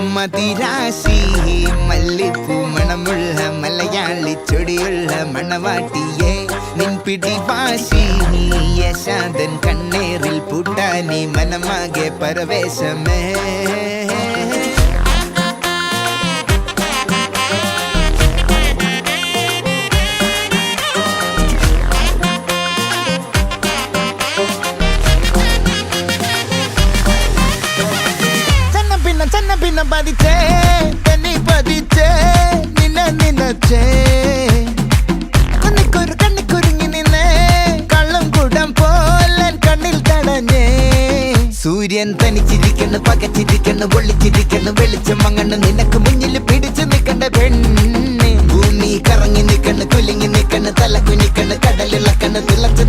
മതിരാശി മല്ലിപ്പൂ മണമുള്ള മലയാളി ചൊടിയുള്ള മണവാട്ടിയെ നിൻ പിടിവാശി യശാന്തൻ കണ്ണേറിൽ പൂട്ടാനി മനമാകെ പരവേശമേ പിന്നെ പതിച്ചേ തന്നെ പതിച്ചേ നിന്നച്ചേ കണ്ണിക്കുരുങ്ങി നിന്നേ കള്ളം കൂടം പോലെ കണ്ണിൽ തടഞ്ഞേ സൂര്യൻ തനിച്ചിരിക്കണ് പകച്ചിരിക്കണ് പൊള്ളിച്ചിരിക്കണ് വെളിച്ചം മങ്ങണ് നിനക്ക് മുന്നിൽ പിടിച്ചു നിൽക്കണ്ട പെണ്ണ് ഭൂമി കറങ്ങി നിൽക്കണ് കുലുങ്ങി നിൽക്കണ് തല കുനിക്കണ് കടലിളക്കണ് തിളച്ച്